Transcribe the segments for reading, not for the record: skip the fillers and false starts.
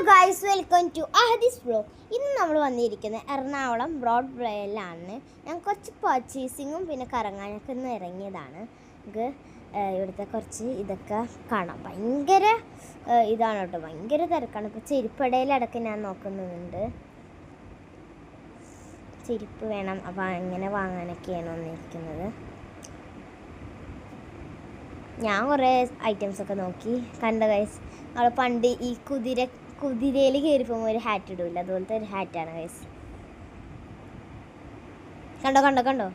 Guys, welcome to Ahadees vlog. ഇന്ന് നമ്മൾ വന്നിരിക്കുന്നത് എറണാകുളം ബ്രോഡ്വേയിലാണ്. ഞാൻ കുറച്ച് പർച്ചേസിങ്ങും പിന്നെ കറങ്ങാനൊക്കെ ഒന്ന് ഇറങ്ങിയതാണ്. നമുക്ക് ഇവിടുത്തെ കുറച്ച് ഇതൊക്കെ കാണാം. ഭയങ്കര ഇതാണ് കേട്ടോ, ഭയങ്കര തിരക്കാണ്. ഇപ്പോൾ ചെരുപ്പടയിലടക്കം ഞാൻ നോക്കുന്നുണ്ട്, ചെരുപ്പ് വേണം. അപ്പോൾ അങ്ങനെ വാങ്ങാനൊക്കെയാണ് വന്നിരിക്കുന്നത്. ഞാൻ കുറേ ഐറ്റംസൊക്കെ നോക്കി കണ്ട ഗൈസ്. നമ്മൾ പണ്ട് ഈ കുതിരയിൽ കയറി പോകുമ്പോൾ ഒരു ഹാറ്റ് ഇടില്ല, അതുപോലത്തെ ഒരു ഹാറ്റാണ് ഗൈസ്. കണ്ടോ കണ്ടോ കണ്ടോ,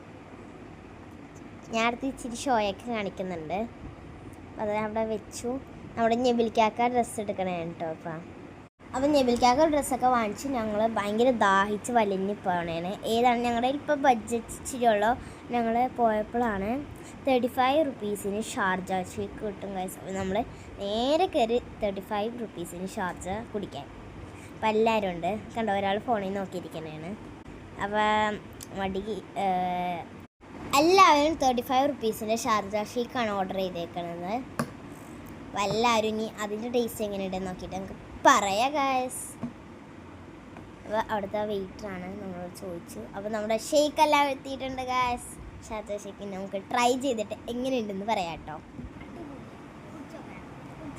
ഞാൻ അടുത്ത് ഇച്ചിരി ഷോയൊക്കെ കാണിക്കുന്നുണ്ട്. അത് അവിടെ വെച്ചു. നമ്മുടെ ഞെബിലിക്കാക്ക ഡ്രസ്സ് എടുക്കണേ കേട്ടോ. അപ്പം ഞെബിലിക്കാക്ക ഡ്രസ്സൊക്കെ വാങ്ങിച്ച് ഞങ്ങൾ ഭയങ്കര ദാഹിച്ച് വലിഞ്ഞ് പോകണേണ്. ഏതാണ് ഞങ്ങളുടെ ഇപ്പോൾ ബഡ്ജറ്റ് ഇച്ചിരിയുള്ളൂ. ഞങ്ങൾ പോയപ്പോഴാണ് 35 റുപ്പീസിന് ഷാർജ ഷേക്ക് കിട്ടും ഗൈസ്. അപ്പോൾ നമ്മൾ നേരെ കയറി 35 റുപ്പീസിന് ഷാർജ കുടിക്കാൻ. അപ്പം എല്ലാവരും ഉണ്ട് കണ്ടോ, ഒരാൾ ഫോണിൽ നോക്കിയിരിക്കണേണ്. അപ്പോൾ എല്ലാവരും 35 റുപ്പീസിൻ്റെ ഷാർജ ഷേക്കാണ് ഓർഡർ ചെയ്തേക്കുന്നത്. അപ്പോൾ എല്ലാവരും ഇനി അതിൻ്റെ ടേസ്റ്റ് എങ്ങനെയുണ്ടെന്ന് നോക്കിയിട്ട് നമുക്ക് പറയാം ഗൈസ്. അപ്പോൾ അവിടുത്തെ വെയിറ്ററാണ് നമ്മളോട് ചോദിച്ചു. അപ്പോൾ നമ്മുടെ ഷേക്ക് എല്ലാം എത്തിയിട്ടുണ്ട് ഗൈസ്. ഷാർജ ഷേക്ക് നമുക്ക് ട്രൈ ചെയ്തിട്ട് എങ്ങനെയുണ്ടെന്ന് പറയാം കേട്ടോ.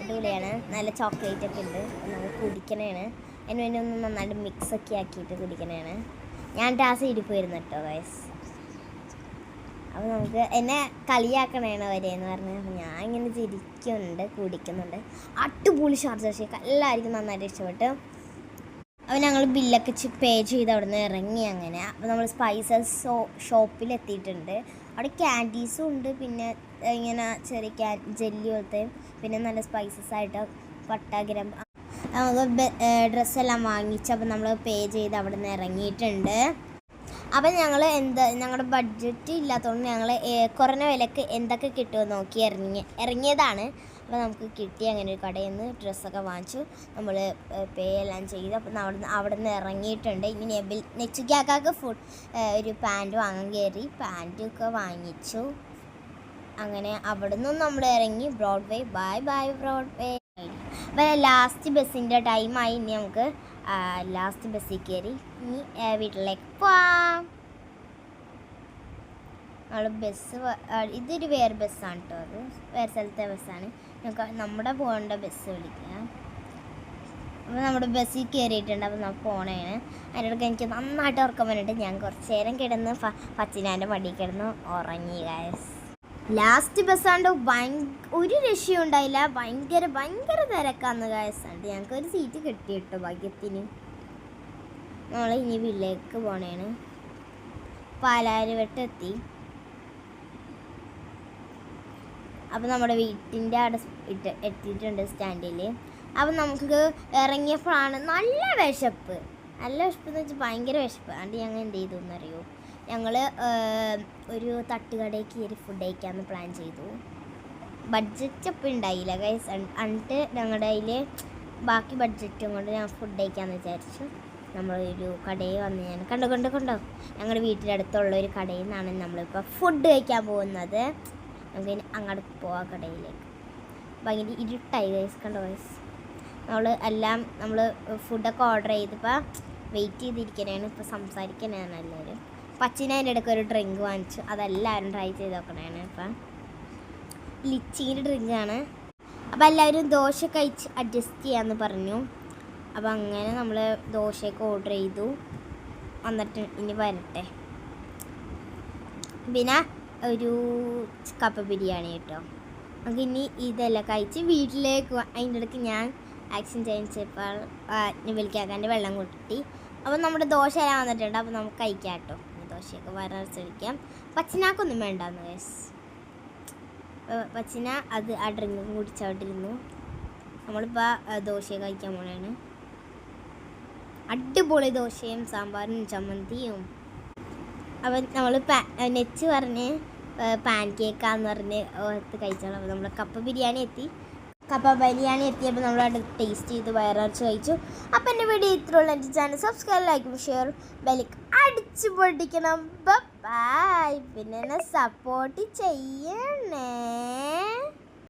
അടിപൊളിയാണ്, നല്ല ചോക്ലേറ്റ് ഒക്കെ ഉണ്ട്. നമ്മൾ കുടിക്കണേണ്. അതിന് വേണ്ടി ഒന്ന് നന്നായിട്ട് മിക്സൊക്കെ ആക്കിയിട്ട് കുടിക്കണേണ്. ഞാൻ ടാസ് ഇരിപ്പോയിരുന്നു കേട്ടോ ഗൈസ്. അപ്പോൾ നമുക്ക് എന്നെ കളിയാക്കണേണ് വരെയെന്ന് പറഞ്ഞ്. അപ്പോൾ ഞാൻ ഇങ്ങനെ ചിരിക്കുന്നുണ്ട്, കുടിക്കുന്നുണ്ട്. അടിപൊളി ഷാർജ ഷേക്ക്, എല്ലാവർക്കും നന്നായിട്ട് ഇഷ്ടപ്പെട്ടു. അപ്പോൾ ഞങ്ങൾ ബില്ലൊക്കെ പേ ചെയ്ത് അവിടെ നിന്ന് ഇറങ്ങി. അങ്ങനെ അപ്പോൾ നമ്മൾ സ്പൈസസ് ഷോപ്പിലെത്തിയിട്ടുണ്ട്. അവിടെ ക്യാൻഡീസും ഉണ്ട്, പിന്നെ ഇങ്ങനെ ചെറിയ ജെല്ലി പോലത്തെ, പിന്നെ നല്ല സ്പൈസസ് ആയിട്ട് പട്ടാഗ്രം. നമുക്ക് ഡ്രസ്സെല്ലാം വാങ്ങിച്ച് അപ്പോൾ നമ്മൾ പേ ചെയ്ത് അവിടെ നിന്ന് ഇറങ്ങിയിട്ടുണ്ട്. അപ്പം ഞങ്ങളുടെ ബഡ്ജറ്റ് ഇല്ലാത്തതുകൊണ്ട് ഞങ്ങൾ കുറഞ്ഞ വിലക്ക് എന്തൊക്കെ കിട്ടുമെന്ന് നോക്കി ഇറങ്ങിയതാണ്. അപ്പോൾ നമുക്ക് കിട്ടി. അങ്ങനെ ഒരു കടയിൽ നിന്ന് ഡ്രസ്സൊക്കെ വാങ്ങിച്ചു, നമ്മൾ പേ എല്ലാം ചെയ്തു. അപ്പം അവിടെ നിന്ന് ഇറങ്ങിയിട്ടുണ്ട്. ഇനി നെച്ചുക്കാക്കാക്ക് ഒരു പാൻറ്റ് വാങ്ങാൻ കയറി, പാൻറ്റൊക്കെ വാങ്ങിച്ചു. അങ്ങനെ അവിടെ നിന്നും നമ്മൾ ഇറങ്ങി. Broadway, bye bye Broadway. അപ്പോൾ ലാസ്റ്റ് ബസ്സിൻ്റെ ടൈമായി. ഇനി നമുക്ക് ലാസ്റ്റ് ബസ്സിൽ കയറി ഇനി വീട്ടിലേക്ക് പോവാം. നമ്മൾ ബസ് ഇതൊരു വേറെ ബസ്സാണ് കേട്ടോ, അത് വേറെ സ്ഥലത്തെ ബസ്സാണ്. നമുക്ക് നമ്മുടെ പോകേണ്ട ബസ് വിളിക്കാം. അപ്പോൾ നമ്മുടെ ബസ്സിൽ കയറിയിട്ടുണ്ട്. അപ്പോൾ നമ്മൾ പോണേണ്. അതിനിടയ്ക്ക് എനിക്ക് നന്നായിട്ട് ഉറക്കം വന്നിട്ട് ഞാൻ കുറച്ച് നേരം കിടന്ന് പച്ചിനാൻ്റെ മടിയിൽ കിടന്ന് ഉറങ്ങി ഗൈസ്. ലാസ്റ്റ് ബസ്സാണ്ട് ഒരു രക്ഷയും ഉണ്ടായില്ല. ഭയങ്കര തിരക്കാന്ന് ഗൈസാണ്ട്. ഞങ്ങൾക്ക് ഒരു സീറ്റ് കിട്ടി കേട്ടോ ഭാഗ്യത്തിന്. നമ്മൾ ഇനി വീട്ടിലേക്ക് പോണേണ്. പാലാരിവട്ടം എത്തി. അപ്പോൾ നമ്മുടെ വീട്ടിൻ്റെ അവിടെ എത്തിയിട്ടുണ്ട് സ്റ്റാൻഡിൽ. അപ്പം നമുക്ക് ഇറങ്ങിയപ്പോഴാണ് നല്ല വിശപ്പ് എന്ന് വെച്ചാൽ ഭയങ്കര വിശപ്പ്. അതുകൊണ്ട് ഞങ്ങൾ എന്ത് ചെയ്തു എന്നറിയോ, ഞങ്ങൾ ഒരു തട്ടുകടയിൽ കയറി ഫുഡ് കഴിക്കാമെന്ന് പ്ലാൻ ചെയ്തു. ബഡ്ജറ്റ് അപ്പം ഉണ്ടായില്ല ഗൈസ്. എന്നിട്ട് ഞങ്ങളുടെ കയ്യിൽ ബാക്കി ബഡ്ജറ്റും കൊണ്ട് ഞാൻ ഫുഡ് കഴിക്കാമെന്ന് വിചാരിച്ചു. നമ്മളൊരു കടയിൽ വന്ന് ഞാൻ കണ്ടോ ഞങ്ങളുടെ വീട്ടിനടുത്തുള്ള ഒരു കടയിൽ നിന്നാണ് നമ്മളിപ്പോൾ ഫുഡ് കഴിക്കാൻ പോകുന്നത്. നമുക്ക് അങ്ങോട്ട് പോവാം കടയിലേക്ക്. ഭയങ്കര ഇരുട്ടായി ഗൈസ്. കണ്ടോ ഗൈസ്, നമ്മൾ ഫുഡൊക്കെ ഓർഡർ ചെയ്തിപ്പോൾ വെയിറ്റ് ചെയ്തിരിക്കണേണ്. ഇപ്പോൾ സംസാരിക്കണേണ് എല്ലാവരും. പച്ചിന് അതിൻ്റെ ഇടയ്ക്ക് ഒരു ഡ്രിങ്ക് വാങ്ങിച്ചു, അതെല്ലാവരും ട്രൈ ചെയ്ത് നോക്കണേണ്. ഇപ്പം ലിച്ചിൻ്റെ ഡ്രിങ്കാണ്. അപ്പോൾ എല്ലാവരും ദോശ കഴിച്ച് അഡ്ജസ്റ്റ് ചെയ്യാമെന്ന് പറഞ്ഞു. അപ്പോൾ അങ്ങനെ നമ്മൾ ദോശയൊക്കെ ഓർഡർ ചെയ്തു. വന്നിട്ട് ഇനി വരട്ടെ. പിന്നെ ഒരു കപ്പ ബിരിയാണി കേട്ടോ. നമുക്ക് ഇനി ഇതെല്ലാം കഴിച്ച് വീട്ടിലേക്ക്. അതിൻ്റെ ഇടയ്ക്ക് ഞാൻ ആക്ഷൻ ചെയ്യിച്ചപ്പോൾ വിളിക്കാക്കാൻ്റെ വെള്ളം കൂട്ടി. അപ്പോൾ നമ്മുടെ ദോശ എല്ലാം വന്നിട്ടുണ്ട്. അപ്പോൾ നമുക്ക് കഴിക്കാം കേട്ടോ. ദോശയൊക്കെ വരച്ചടിക്കാം. പച്ചിനാക്കൊന്നും വേണ്ടാന്ന് ഗൈസ്. പച്ചിന ആ ഡ്രിങ്കും കുടിച്ചവിട്ടിരുന്നു. നമ്മളിപ്പോൾ ദോശയൊക്കെ കഴിക്കാൻ പോണേണ്. അടിപൊളി ദോശയും സാമ്പാറും ചമ്മന്തിയും. അപ്പം നമ്മൾ നെച്ച് പറഞ്ഞ് പാൻ കേക്കാന്ന് പറഞ്ഞ് കഴിച്ചോളാം. അപ്പോൾ നമ്മൾ കപ്പ ബിരിയാണി എത്തിയപ്പോൾ നമ്മളത് ടേസ്റ്റ് ചെയ്ത് വയറച്ച് കഴിച്ചു. അപ്പം എൻ്റെ വീഡിയോ ഇത്രയുള്ള. എൻ്റെ ചാനൽ സബ്സ്ക്രൈബ്, ലൈക്കും ഷെയർ ബെല്ലിക്ക് അടിച്ച് പൊട്ടിക്കണം. ബൈ. പിന്നെ എന്നെ സപ്പോർട്ട് ചെയ്യണേ.